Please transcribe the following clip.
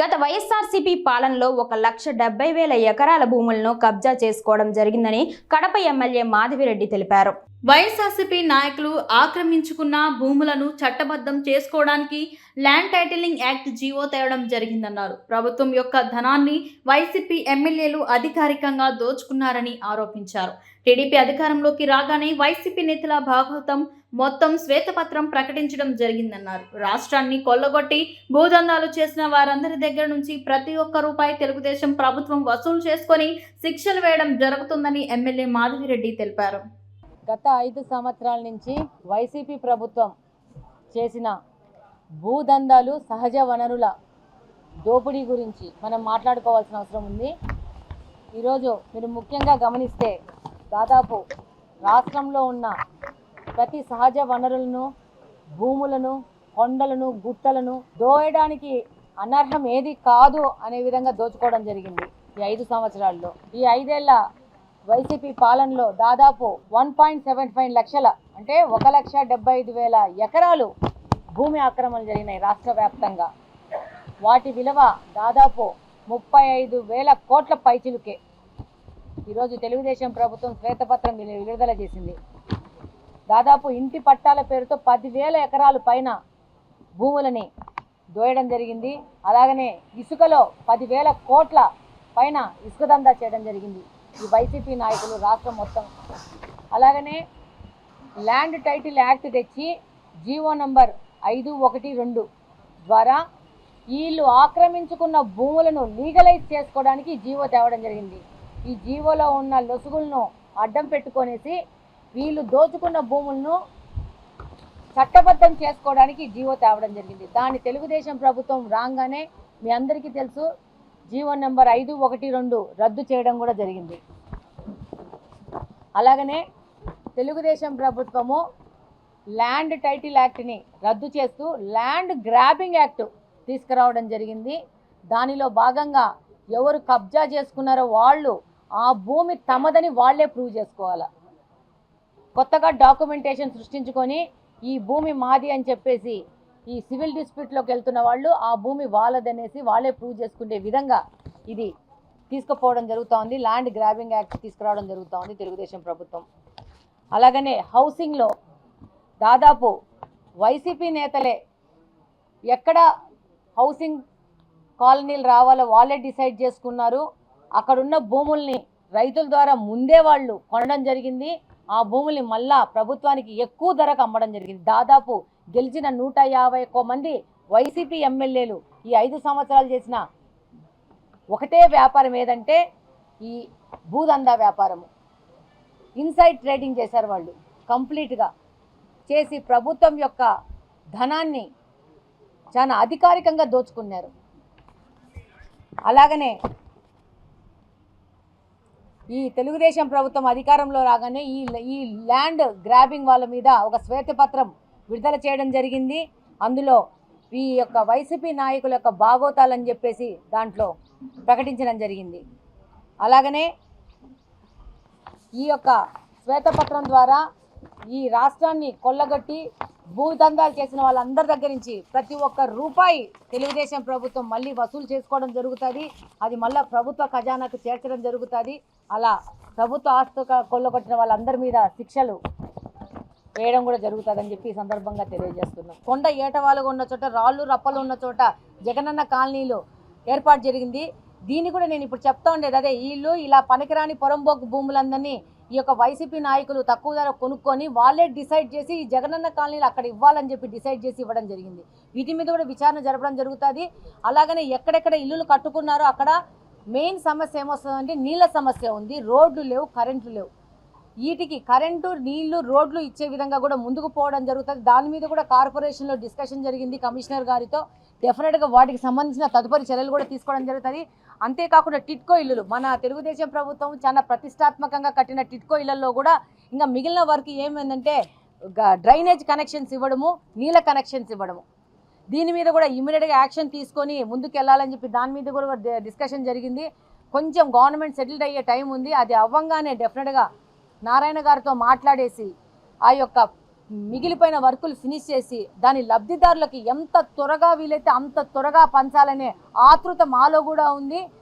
గత వైఎస్ఆర్సీపీ పాలనలో 1,70,000 ఎకరాల భూములను కబ్జా చేసుకోవడం జరిగిందని కడప ఎమ్మెల్యే మాధవిరెడ్డి తెలిపారు. వైఎస్ఆర్సీపీ నాయకులు ఆక్రమించుకున్న భూములను చట్టబద్ధం చేసుకోవడానికి ల్యాండ్ టైటిలింగ్ యాక్ట్ జీవో తేవడం జరిగిందన్నారు. ప్రభుత్వం యొక్క ధనాన్ని వైసీపీ ఎమ్మెల్యేలు అధికారికంగా దోచుకున్నారని ఆరోపించారు. టీడీపీ అధికారంలోకి రాగానే వైసీపీ నేతల భాగవతం మొత్తం శ్వేతపత్రం ప్రకటించడం జరిగిందన్నారు. రాష్ట్రాన్ని కొల్లగొట్టి భూదందాలు చేసిన వారందరి దగ్గర నుంచి ప్రతి ఒక్క రూపాయి తెలుగుదేశం ప్రభుత్వం వసూలు చేసుకొని శిక్షలు వేయడం జరుగుతుందని ఎమ్మెల్యే మాధవిరెడ్డి తెలిపారు. గత 5 సంవత్సరాల నుంచి వైసీపీ ప్రభుత్వం చేసిన భూదందాలు, సహజ వనరుల దోపిడీ గురించి మనం మాట్లాడుకోవాల్సిన అవసరం ఉంది. ఈరోజు మీరు ముఖ్యంగా గమనిస్తే దాదాపు రాష్ట్రంలో ఉన్న ప్రతి సహజ వనరులను, భూములను, కొండలను, గుట్టలను దోయడానికి అనర్హం ఏది కాదు అనే విధంగా దోచుకోవడం జరిగింది ఈ 5 సంవత్సరాల్లో. ఈ 5 ఏళ్ల వైసీపీ పాలనలో దాదాపు 1.75 లక్షల అంటే 1,75,000 ఎకరాలు భూమి ఆక్రమణలు జరిగినాయి రాష్ట్ర వ్యాప్తంగా. వాటి విలువ దాదాపు 35,000 కోట్ల పైచిలుకే. ఈరోజు తెలుగుదేశం ప్రభుత్వం శ్వేతపత్రం విడుదల చేసింది. దాదాపు ఇంటి పట్టాల పేరుతో 10,000 ఎకరాలు పైన భూములని దోయడం జరిగింది. అలాగనే ఇసుకలో 10,000 కోట్ల పైన ఇసుక దందా చేయడం జరిగింది ఈ వైసీపీ నాయకులు రాష్ట్రం మొత్తం. అలాగనే ల్యాండ్ టైటిల్ యాక్ట్ తెచ్చి జీవో నంబర్ 512 ద్వారా వీళ్ళు ఆక్రమించుకున్న భూములను లీగలైజ్ చేసుకోవడానికి జీవో తేవడం జరిగింది. ఈ జీవోలో ఉన్న లొసుగులను అడ్డం పెట్టుకొనేసి వీళ్ళు దోచుకున్న భూములను చట్టబద్ధం చేసుకోవడానికి జీవో తేవడం జరిగింది. దాన్ని తెలుగుదేశం ప్రభుత్వం రాగానే మీ అందరికీ తెలుసు జీవో నెంబర్ 512 రద్దు చేయడం కూడా జరిగింది. అలాగనే తెలుగుదేశం ప్రభుత్వము ల్యాండ్ టైటిల్ యాక్ట్ని రద్దు చేస్తూ ల్యాండ్ గ్రాబింగ్ యాక్ట్ తీసుకురావడం జరిగింది. దానిలో భాగంగా ఎవరు కబ్జా చేసుకున్నారో వాళ్ళు ఆ భూమి తమదని వాళ్లే ప్రూవ్ చేసుకోవాలి. కొత్తగా డాక్యుమెంటేషన్ సృష్టించుకొని ఈ భూమి మాది అని చెప్పేసి ఈ సివిల్ డిస్ప్యూట్లోకి వెళ్తున్న వాళ్ళు ఆ భూమి వాళ్ళదనేసి వాళ్ళే ప్రూవ్ చేసుకునే విధంగా ఇది తీసుకుపోవడం జరుగుతూ ఉంది. ల్యాండ్ గ్రాబింగ్ యాక్ట్ తీసుకురావడం జరుగుతూ ఉంది తెలుగుదేశం ప్రభుత్వం. అలాగనే హౌసింగ్లో దాదాపు వైసీపీ నేతలే ఎక్కడ హౌసింగ్ కాలనీలు రావాలో వాళ్ళే డిసైడ్ చేసుకున్నారు. అక్కడున్న భూముల్ని రైతుల ద్వారా ముందే వాళ్ళు కొనడం జరిగింది. ఆ భూముల్ని మళ్ళా ప్రభుత్వానికి ఎక్కువ ధరకు అమ్మడం జరిగింది. దాదాపు గెలిచిన 151 మంది వైసీపీ ఎమ్మెల్యేలు ఈ 5 సంవత్సరాలు చేసిన ఒకటే వ్యాపారం ఏదంటే ఈ భూదందా వ్యాపారము. ఇన్సైడ్ ట్రేడింగ్ చేశారు వాళ్ళు కంప్లీట్గా చేసి ప్రభుత్వం యొక్క ధనాన్ని చాలా అధికారికంగా దోచుకున్నారు. అలాగనే ఈ తెలుగుదేశం ప్రభుత్వం అధికారంలో రాగానే ఈ ల్యాండ్ గ్రాబింగ్ వాళ్ళ మీద ఒక శ్వేతపత్రం విడుదల చేయడం జరిగింది. అందులో ఈ యొక్క వైసీపీ నాయకుల యొక్క భాగోతాలని చెప్పేసి దాంట్లో ప్రకటించడం జరిగింది. అలాగనే ఈ యొక్క శ్వేతపత్రం ద్వారా ఈ రాష్ట్రాన్ని కొల్లగొట్టి భూదందాలు చేసిన వాళ్ళందరి దగ్గర నుంచి ప్రతి ఒక్క రూపాయి తెలుగుదేశం ప్రభుత్వం మళ్ళీ వసూలు చేసుకోవడం జరుగుతుంది. అది మళ్ళీ ప్రభుత్వ ఖజానాకు చేర్చడం జరుగుతుంది. అలా ప్రభుత్వ ఆస్తి కొల్లగొట్టిన వాళ్ళందరి మీద శిక్షలు వేయడం కూడా జరుగుతుందని చెప్పి ఈ సందర్భంగా తెలియజేస్తున్నాం. కొండ ఏటవాలుగా ఉన్న చోట, రాళ్ళు రప్పలు ఉన్న చోట జగనన్న కాలనీలు ఏర్పాటు జరిగింది. దీన్ని కూడా నేను ఇప్పుడు చెప్తా ఉండేది అదే. వీళ్ళు ఇలా పనికిరాని పొరంబోకు భూములందరినీ ఈ యొక్క వైసీపీ నాయకులు తక్కువ ధర కొనుక్కొని వాళ్ళే డిసైడ్ చేసి ఈ జగనన్న కాలనీలు అక్కడ ఇవ్వాలని చెప్పి డిసైడ్ చేసి ఇవ్వడం జరిగింది. వీటి మీద కూడా విచారణ జరపడం జరుగుతుంది. అలాగనే ఎక్కడెక్కడ ఇల్లులు కట్టుకున్నారో అక్కడ మెయిన్ సమస్య ఏమొస్తుందంటే నీళ్ళ సమస్య ఉంది. రోడ్లు లేవు, కరెంట్లు లేవు. వీటికి కరెంటు, నీళ్లు, రోడ్లు ఇచ్చే విధంగా కూడా ముందుకు పోవడం జరుగుతుంది. దాని మీద కూడా కార్పొరేషన్లో డిస్కషన్ జరిగింది కమిషనర్ గారితో. డెఫినెట్గా వాటికి సంబంధించిన తదుపరి చర్యలు కూడా తీసుకోవడం జరుగుతుంది. అంతేకాకుండా టిట్కో ఇల్లులు మన తెలుగుదేశం ప్రభుత్వం చాలా ప్రతిష్టాత్మకంగా కట్టిన టిట్కో ఇళ్లలో కూడా ఇంకా మిగిలిన వర్క్ ఏమైందంటే డ్రైనేజ్ కనెక్షన్స్ ఇవ్వడము, నీళ్ళ కనెక్షన్స్ ఇవ్వడము. దీని మీద కూడా ఇమీడియట్గా యాక్షన్ తీసుకొని ముందుకు వెళ్ళాలని చెప్పి దాని మీద కూడా డిస్కషన్ జరిగింది. కొంచెం గవర్నమెంట్ సెటిల్డ్ అయ్యే టైం ఉంది. అది అవ్వంగానే డెఫినెట్గా నారాయణ గారితో మాట్లాడేసి ఆ యొక్క మిగిలిపోయిన వర్కులు ఫినిష్ చేసి దాని లబ్ధిదారులకు ఎంత త్వరగా వీలైతే అంత త్వరగా పంచాలనే ఆతృత మాలో కూడా ఉంది.